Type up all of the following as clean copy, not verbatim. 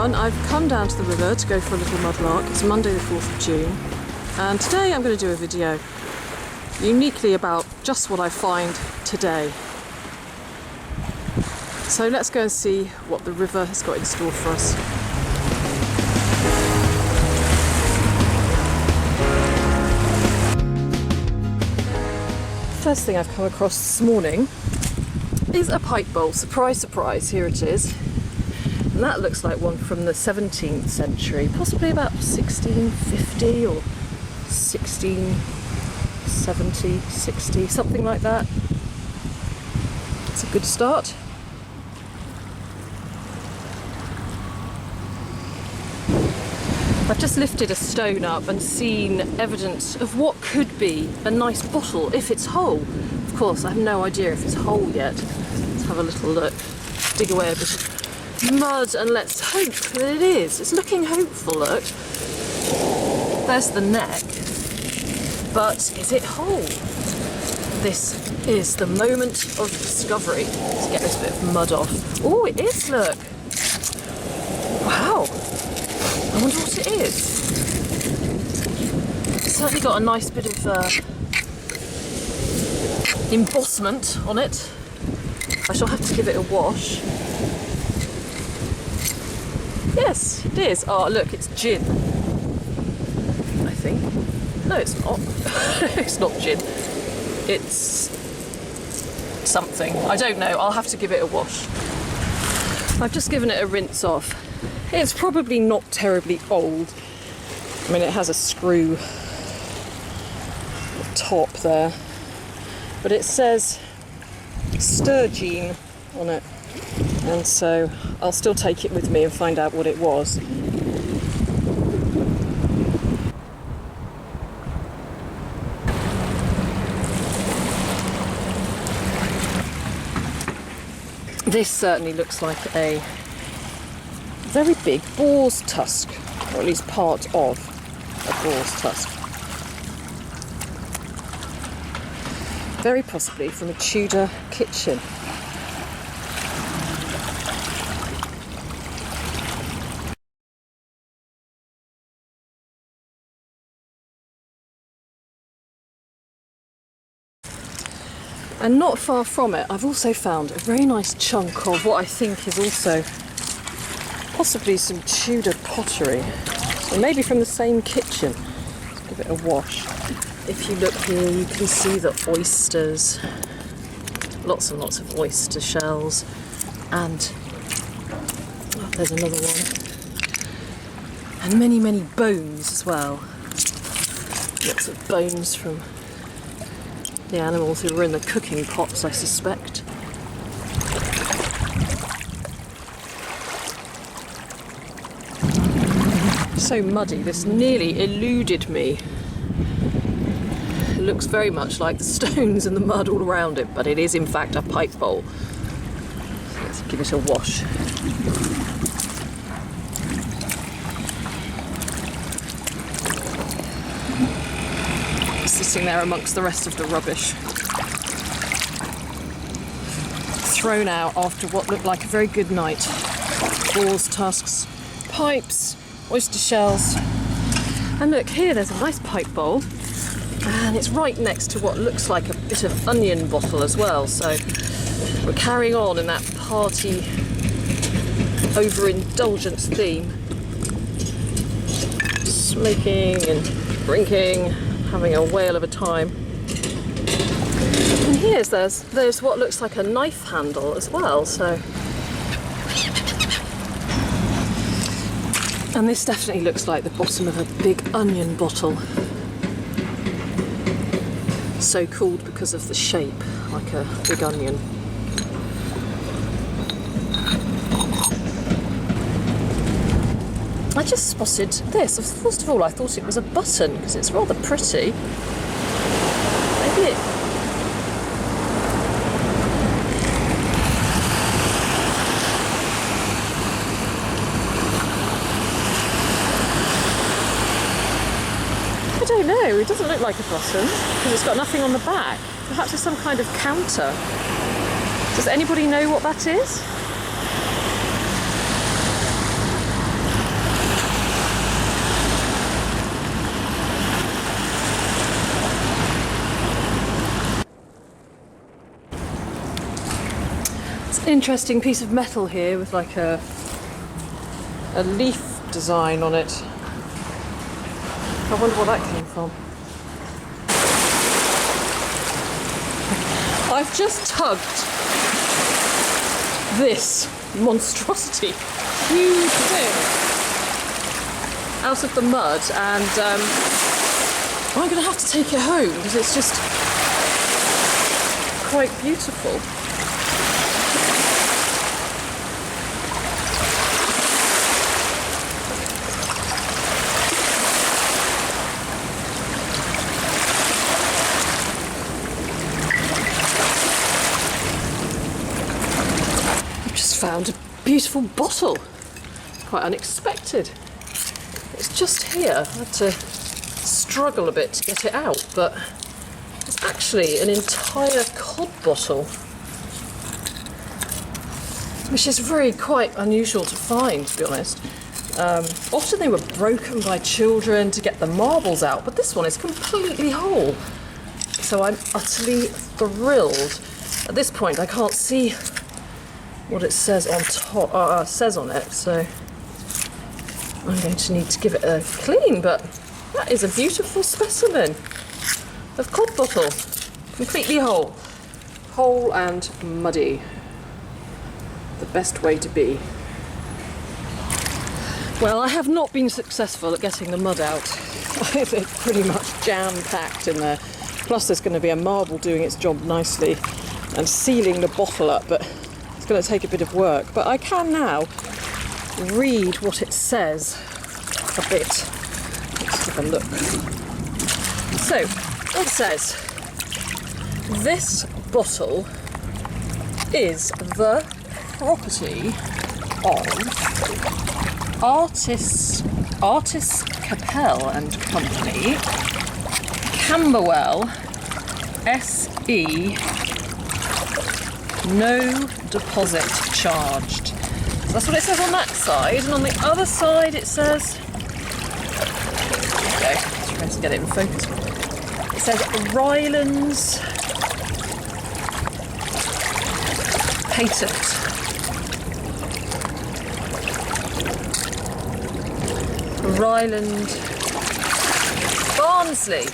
everyone, I've come down to the river to go for a little mudlark. It's Monday the 4th of June and today I'm going to do a video uniquely about just what I find today. So let's go and see what the river has got in store for us. First thing I've come across this morning is a pipe bowl. Surprise, surprise, here it is. And that looks like one from the 17th century, possibly about 1650 or 1670, 60, something like that. It's a good start. I've just lifted a stone up and seen evidence of what could be a nice bottle if it's whole. Of course, I have no idea if it's whole yet. Let's have a little look. Dig away a bit of mud and let's hope that it is. It's looking hopeful, look. There's the neck. But is it whole? This is the moment of discovery. Let's get this bit of mud off. Oh, it is, look. Wow. I wonder what it is. It's certainly got a nice bit of embossment on it. I shall have to give it a wash. Yes, it is. Oh, look, it's gin. I think. No, it's not. It's not gin. It's something. I don't know. I'll have to give it a wash. I've just given it a rinse off. It's probably not terribly old. I mean, it has a screw top there, but it says sturgeon on it, and so I'll still take it with me and find out what it was. This certainly looks like a very big boar's tusk, or at least part of a boar's tusk. Very possibly from a Tudor kitchen. And not far from it, I've also found a very nice chunk of what I think is also possibly some Tudor pottery, or maybe from the same kitchen. Let's give it a wash. If you look here, you can see the oysters, lots and lots of oyster shells, and oh, there's another one, and many, many bones as well. Lots of bones from the animals who were in the cooking pots, I suspect. So muddy, this nearly eluded me. It looks very much like the stones and the mud all around it, but it is in fact a pipe bowl. So let's give it a wash. Sitting there amongst the rest of the rubbish. Thrown out after what looked like a very good night. Boar's tusks, pipes, oyster shells, and look here, there's a nice pipe bowl, and it's right next to what looks like a bit of onion bottle as well, so we're carrying on in that party overindulgence theme. Smoking and drinking, having a whale of a time. And here's there's what looks like a knife handle as well, so. And this definitely looks like the bottom of a big onion bottle. So called because of the shape, like a big onion. I just spotted this. First of all, I thought it was a button because it's rather pretty. Maybe it... I don't know, it doesn't look like a button because it's got nothing on the back. Perhaps it's some kind of counter. Does anybody know what that is? It's an interesting piece of metal here with like a leaf design on it. I wonder what that came from. I've just tugged this monstrosity, huge thing, out of the mud, and I'm going to have to take it home because it's just quite beautiful. Found a beautiful bottle, quite unexpected. It's just here. I had to struggle a bit to get it out, but it's actually an entire cod bottle, which is really quite unusual to find, to be honest. Often they were broken by children to get the marbles out, but this one is completely whole. So I'm utterly thrilled. At this point, I can't see what it says on top, says on it, so I'm going to need to give it a clean, but that is a beautiful specimen of cod bottle, completely whole and muddy. The best way to be. Well, I have not been successful at getting the mud out. It's pretty much jam-packed in there. Plus there's going to be a marble doing its job nicely and sealing the bottle up, but it's going to take a bit of work. But I can now read what it says a bit. Let's have a look. So, it says, this bottle is the property of Artists Capel and Company, Camberwell, SE, no deposit charged. So that's what it says on that side, and on the other side it says, okay, let's try to get it in focus. It says Rylands Patent. Ryland Barnsley.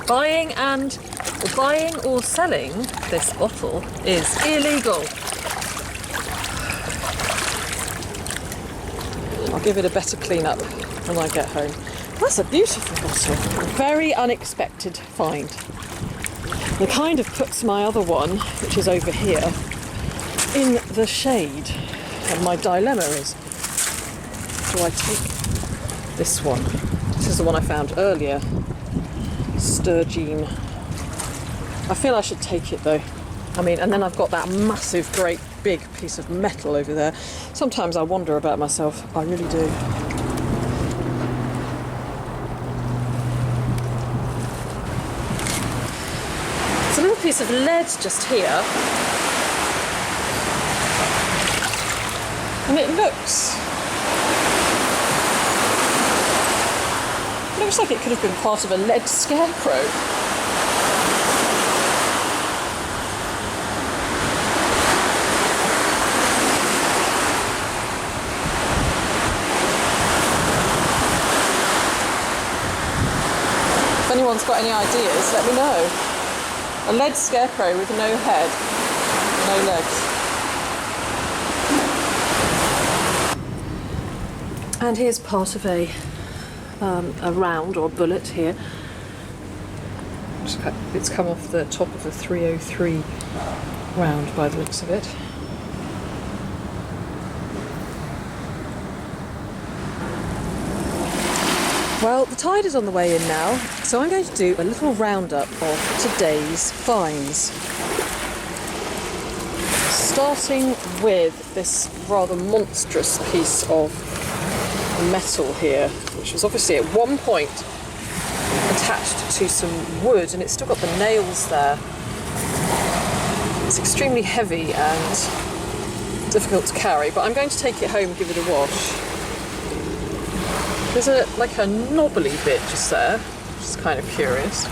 Buying or selling this bottle is illegal. I'll give it a better clean up when I get home. That's a beautiful bottle. A very unexpected find. It kind of puts my other one, which is over here, in the shade. And my dilemma is, do I take this one? This is the one I found earlier. Sturgeon. I feel I should take it though. I mean, and then I've got that massive, great, big piece of metal over there. Sometimes I wonder about myself. I really do. It's a little piece of lead just here. And it looks like it could have been part of a lead scarecrow. If anyone's got any ideas, let me know. A lead scarecrow with no head, no legs. And here's part of a round or bullet here. It's come off the top of a 303 round by the looks of it. Well, the tide is on the way in now, so I'm going to do a little roundup of today's finds. Starting with this rather monstrous piece of metal here, which was obviously at one point attached to some wood, and it's still got the nails there. It's extremely heavy and difficult to carry, but I'm going to take it home and give it a wash. There's a knobbly bit just there, which is kind of curious.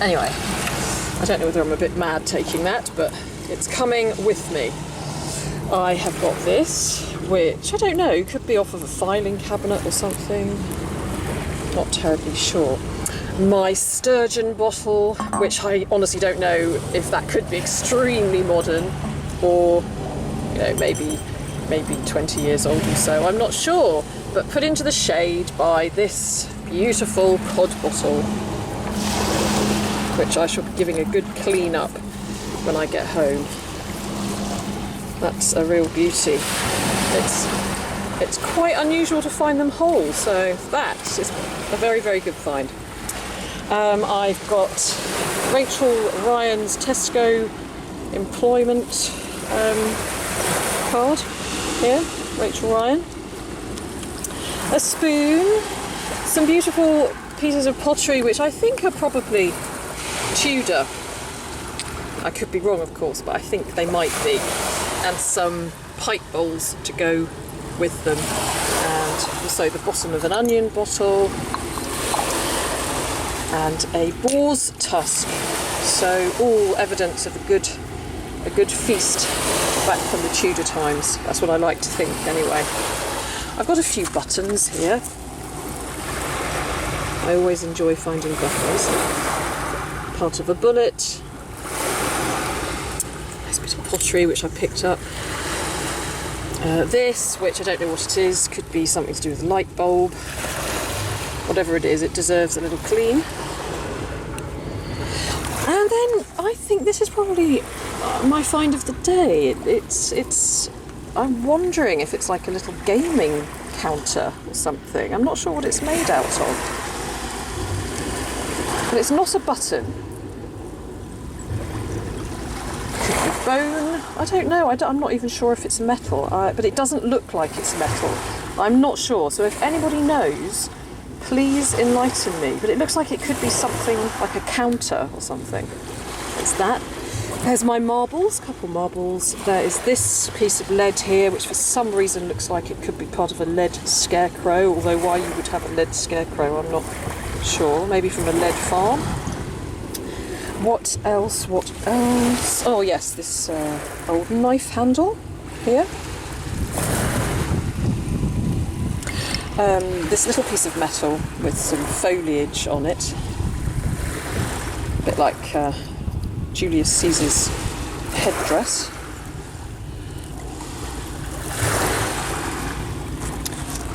Anyway, I don't know whether I'm a bit mad taking that, but it's coming with me. I have got this, which I don't know, could be off of a filing cabinet or something. Not terribly sure. My sturgeon bottle, which I honestly don't know if that could be extremely modern or, you know, maybe 20 years old or so. I'm not sure, but put into the shade by this beautiful cod bottle, which I shall be giving a good clean up when I get home. That's a real beauty. It's quite unusual to find them whole, so that is a very, very good find. I've got Rachel Ryan's Tesco employment card here, Rachel Ryan. A spoon, some beautiful pieces of pottery which I think are probably Tudor. I could be wrong, of course, but I think they might be. And some pipe bowls to go with them, and also the bottom of an onion bottle, and a boar's tusk. So all evidence of a good feast back from the Tudor times. That's what I like to think, anyway. I've got a few buttons here. I always enjoy finding buttons. Part of a bullet. Nice bit of pottery which I picked up. This, which I don't know what it is, could be something to do with a light bulb. Whatever it is, it deserves a little clean. And then I think this is probably my find of the day. I'm wondering if it's like a little gaming counter or something. I'm not sure what it's made out of. But it's not a button. Bone, I don't know, I'm not even sure if it's metal, but it doesn't look like it's metal. I'm not sure, so if anybody knows, please enlighten me. But it looks like it could be something like a counter or something. It's that. There's my marbles, couple marbles. There is this piece of lead here, which for some reason looks like it could be part of a lead scarecrow, although why you would have a lead scarecrow, I'm not sure. Maybe from a lead farm. What else? Oh yes, this old knife handle here. This little piece of metal with some foliage on it. A bit like Julius Caesar's headdress.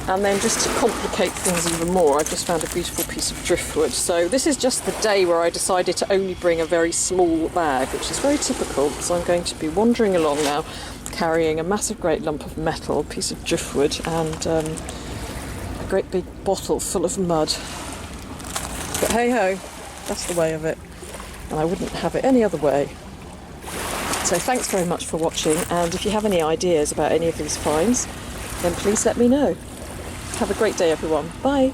And then just to complicate things even more, I've just found a beautiful piece of driftwood. So this is just the day where I decided to only bring a very small bag, which is very typical, because I'm going to be wandering along now, carrying a massive great lump of metal, a piece of driftwood, and a great big bottle full of mud. But hey ho, that's the way of it. And I wouldn't have it any other way. So thanks very much for watching, and if you have any ideas about any of these finds, then please let me know. Have a great day, everyone. Bye.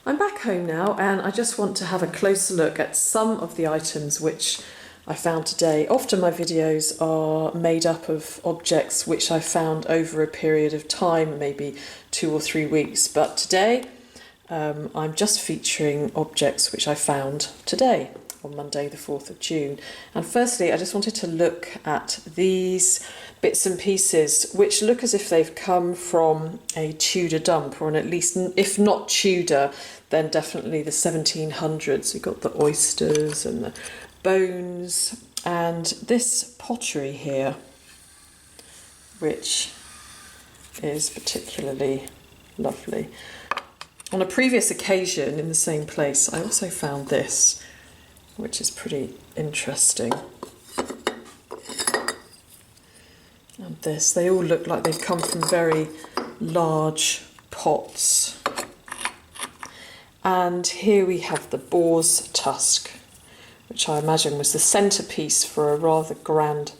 I'm back home now, and I just want to have a closer look at some of the items which I found today. Often my videos are made up of objects which I found over a period of time, maybe 2 or 3 weeks, but today I'm just featuring objects which I found today on Monday the 4th of June. And firstly, I just wanted to look at these bits and pieces which look as if they've come from a Tudor dump, or at least, if not Tudor, then definitely the 1700s. You've got the oysters and the bones, and this pottery here, which is particularly lovely. On a previous occasion in the same place, I also found this, which is pretty interesting. And this, they all look like they've come from very large pots. And here we have the boar's tusk, which I imagine was the centrepiece for a rather grand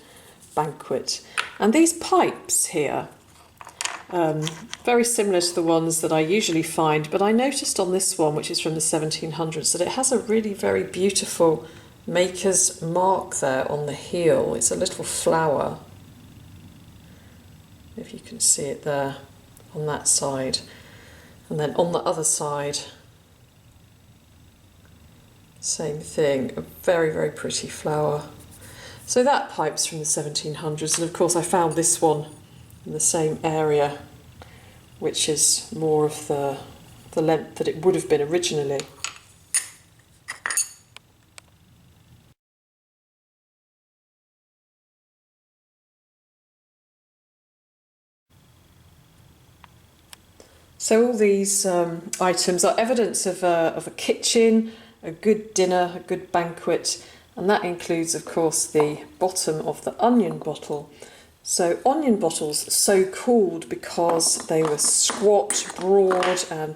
banquet. And these pipes here, very similar to the ones that I usually find, but I noticed on this one, which is from the 1700s, that it has a really very beautiful maker's mark there on the heel. It's a little flower, if you can see it there on that side. And then on the other side, same thing, a very, very pretty flower. So that pipe's from the 1700s, and of course I found this one in the same area, which is more of the length that it would have been originally. So all these items are evidence of a kitchen, a good dinner, a good banquet, and that includes, of course, the bottom of the onion bottle. So onion bottles, so called because they were squat, broad and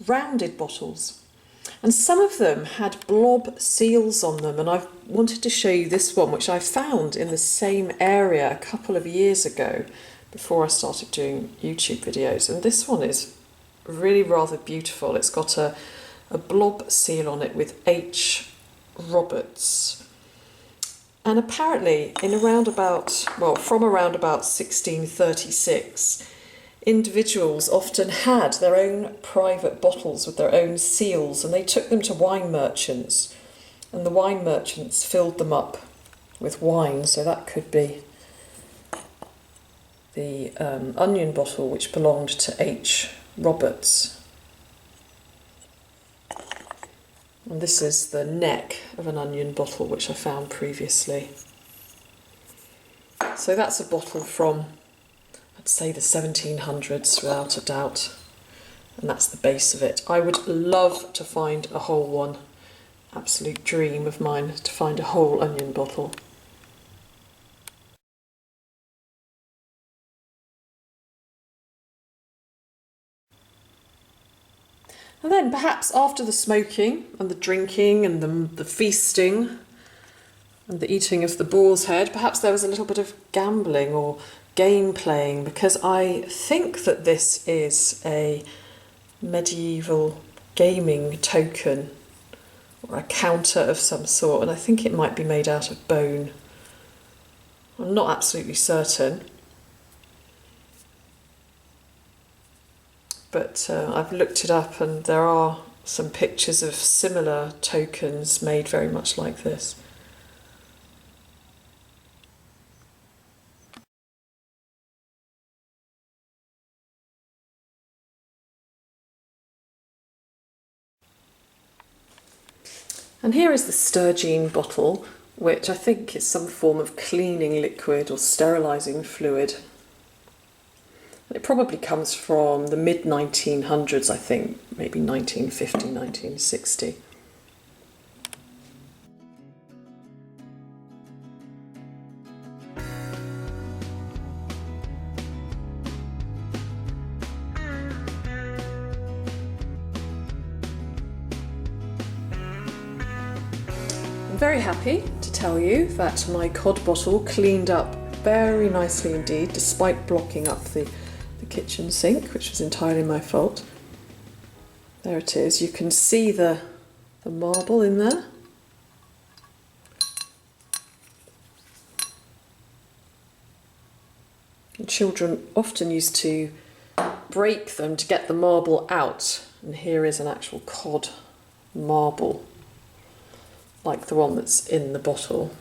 rounded bottles. And some of them had blob seals on them, and I've wanted to show you this one, which I found in the same area a couple of years ago before I started doing YouTube videos. And this one is really rather beautiful. It's got a blob seal on it with H. Roberts. And apparently from around about 1636, individuals often had their own private bottles with their own seals, and they took them to wine merchants, and the wine merchants filled them up with wine. So that could be the onion bottle, which belonged to H. Roberts. And this is the neck of an onion bottle, which I found previously. So that's a bottle from, I'd say, the 1700s without a doubt. And that's the base of it. I would love to find a whole one. Absolute dream of mine to find a whole onion bottle. And then perhaps after the smoking and the drinking and the feasting and the eating of the boar's head, perhaps there was a little bit of gambling or game playing, because I think that this is a medieval gaming token or a counter of some sort, and I think it might be made out of bone. I'm not absolutely certain. But I've looked it up, and there are some pictures of similar tokens made very much like this. And here is the Sturgeon bottle, which I think is some form of cleaning liquid or sterilising fluid. It probably comes from the mid-1900s, I think, maybe 1950, 1960. I'm very happy to tell you that my cod bottle cleaned up very nicely indeed, despite blocking up the kitchen sink, which was entirely my fault. There it is. You can see the marble in there. And children often used to break them to get the marble out, and here is an actual cod marble, like the one that's in the bottle.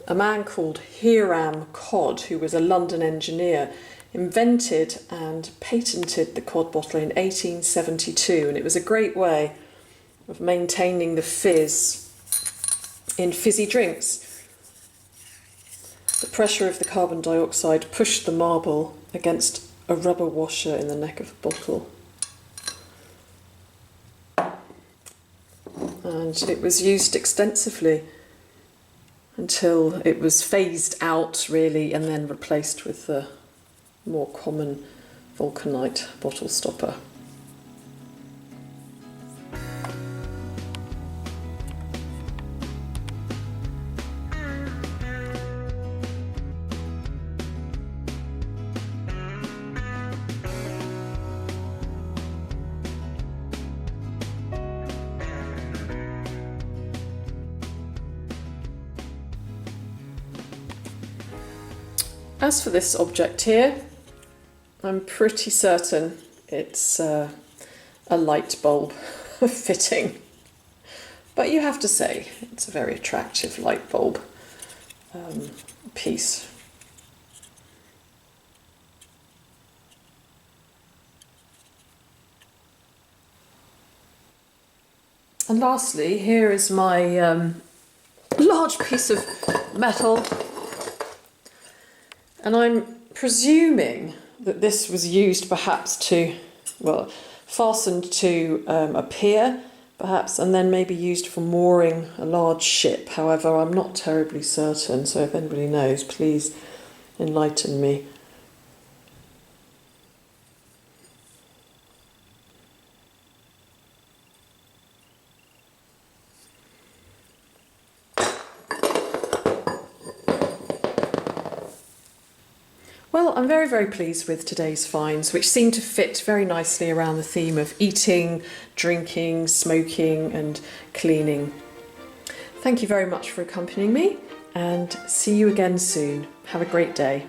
A man called Hiram Codd, who was a London engineer, invented and patented the cod bottle in 1872, and it was a great way of maintaining the fizz in fizzy drinks. The pressure of the carbon dioxide pushed the marble against a rubber washer in the neck of the bottle. And it was used extensively until it was phased out, really, and then replaced with the more common vulcanite bottle stopper. As for this object here, I'm pretty certain it's a light bulb fitting. But you have to say, it's a very attractive light bulb piece. And lastly, here is my large piece of metal. And I'm presuming that this was used perhaps to, well, fastened to a pier, perhaps, and then maybe used for mooring a large ship. However, I'm not terribly certain, so if anybody knows, please enlighten me. Well, I'm very, very pleased with today's finds, which seem to fit very nicely around the theme of eating, drinking, smoking and cleaning. Thank you very much for accompanying me, and see you again soon. Have a great day.